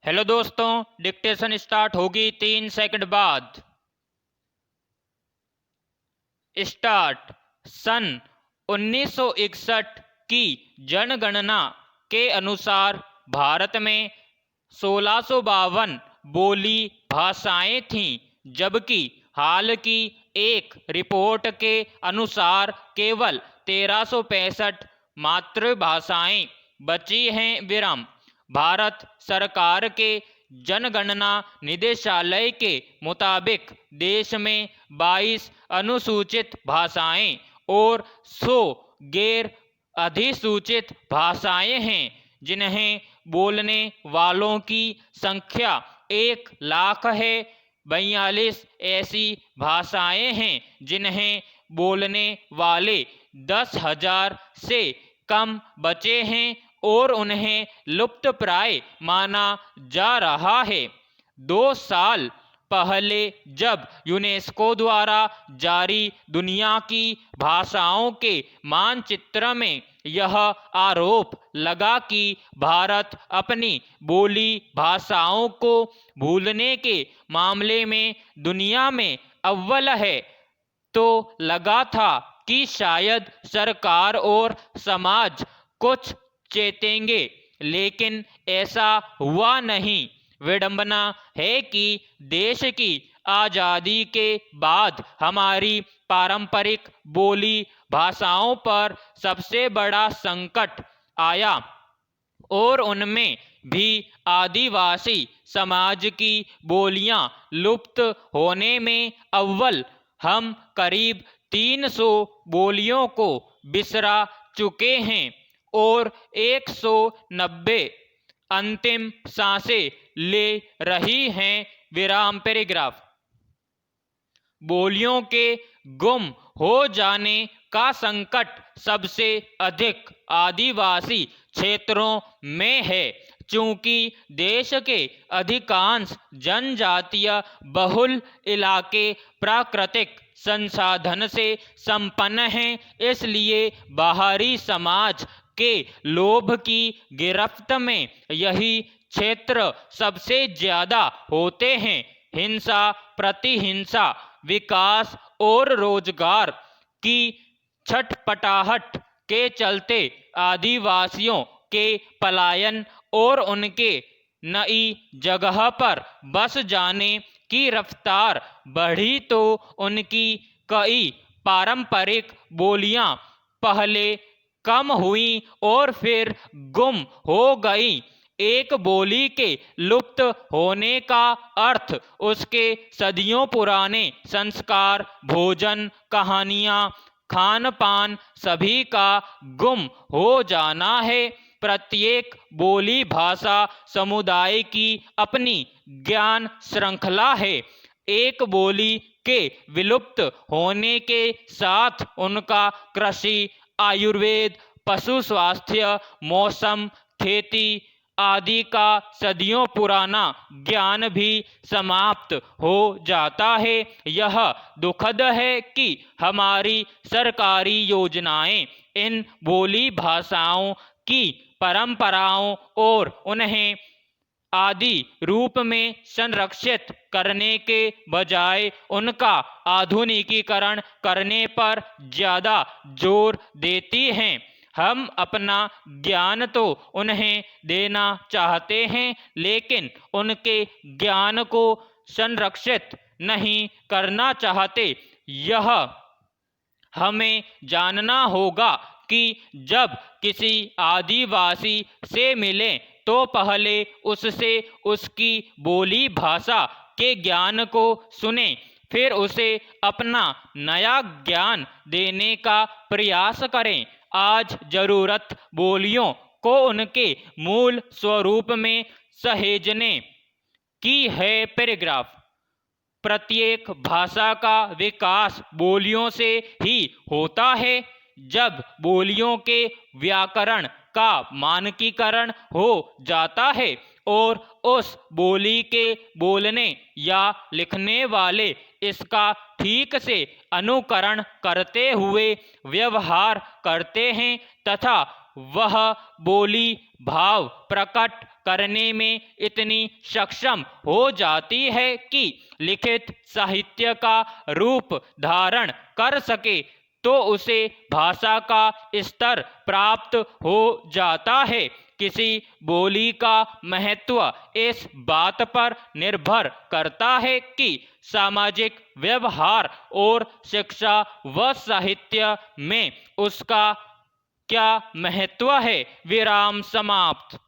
Hello दोस्तों, dictation start होगी 3 second बाद। स्टार्ट। सन 1961 की जनगणना के अनुसार भारत में 1652 बोली भाषाएं थीं, जबकि हाल की एक रिपोर्ट के अनुसार केवल 1365 मातृभाषाएं बची हैं। विराम। भारत सरकार के जनगणना निदेशालय के मुताबिक देश में 22 अनुसूचित भाषाएं और 100 गैर अधिसूचित भाषाएं हैं, जिन्हें बोलने वालों की संख्या 1 लाख है। 42 ऐसी भाषाएं हैं जिन्हें बोलने वाले 10,000 से कम बचे हैं और उन्हें लुप्तप्राय माना जा रहा है। 2 साल पहले जब यूनेस्को द्वारा जारी दुनिया की भाषाओं के मानचित्र में यह आरोप लगा कि भारत अपनी बोली भाषाओं को भूलने के मामले में दुनिया में अव्वल है, तो लगा था कि शायद सरकार और समाज कुछ चेतेंगे, लेकिन ऐसा हुआ नहीं। विडंबना है कि देश की आज़ादी के बाद हमारी पारंपरिक बोली भाषाओं पर सबसे बड़ा संकट आया और उनमें भी आदिवासी समाज की बोलियां लुप्त होने में अव्वल। हम करीब 300 बोलियों को बिसरा चुके हैं और 190 अंतिम सांसें ले रही हैं। विराम। पैराग्राफ। बोलियों के गुम हो जाने का संकट सबसे अधिक आदिवासी क्षेत्रों में है, चूंकि देश के अधिकांश जनजातीय बहुल इलाके प्राकृतिक संसाधन से संपन्न हैं। इसलिए बाहरी समाज के लोभ की गिरफ्त में यही क्षेत्र सबसे ज्यादा होते हैं। हिंसा, प्रतिहिंसा, विकास और रोजगार की छटपटाहट के चलते आदिवासियों के पलायन और उनके नई जगह पर बस जाने की रफ्तार बढ़ी तो उनकी कई पारंपरिक बोलियां पहले कम हुई और फिर गुम हो गई। एक बोली के लुप्त होने का अर्थ उसके सदियों पुराने संस्कार, भोजन, कहानियां, खान पान सभी का गुम हो जाना है। प्रत्येक बोली भाषा समुदाय की अपनी ज्ञान श्रृंखला है। एक बोली के विलुप्त होने के साथ उनका कृषि, आयुर्वेद, पशु स्वास्थ्य, मौसम, खेती आदि का सदियों पुराना ज्ञान भी समाप्त हो जाता है। यह दुखद है कि हमारी सरकारी योजनाएं इन बोली भाषाओं की परंपराओं और उन्हें आदि रूप में संरक्षित करने के बजाय उनका आधुनिकीकरण करने पर ज्यादा जोर देती हैं। हम अपना ज्ञान तो उन्हें देना चाहते हैं, लेकिन उनके ज्ञान को संरक्षित नहीं करना चाहते। यह हमें जानना होगा कि जब किसी आदिवासी से मिलें तो पहले उससे उसकी बोली भाषा के ज्ञान को सुने, फिर उसे अपना नया ज्ञान देने का प्रयास करें। आज जरूरत बोलियों को उनके मूल स्वरूप में सहेजने की है। पैराग्राफ। प्रत्येक भाषा का विकास बोलियों से ही होता है। जब बोलियों के व्याकरण का मानकीकरण हो जाता है और उस बोली के बोलने या लिखने वाले इसका ठीक से अनुकरण करते हुए व्यवहार करते हैं तथा वह बोली भाव प्रकट करने में इतनी सक्षम हो जाती है कि लिखित साहित्य का रूप धारण कर सके, तो उसे भाषा का स्तर प्राप्त हो जाता है। किसी बोली का महत्व इस बात पर निर्भर करता है कि सामाजिक व्यवहार और शिक्षा व साहित्य में उसका क्या महत्व है। विराम समाप्त।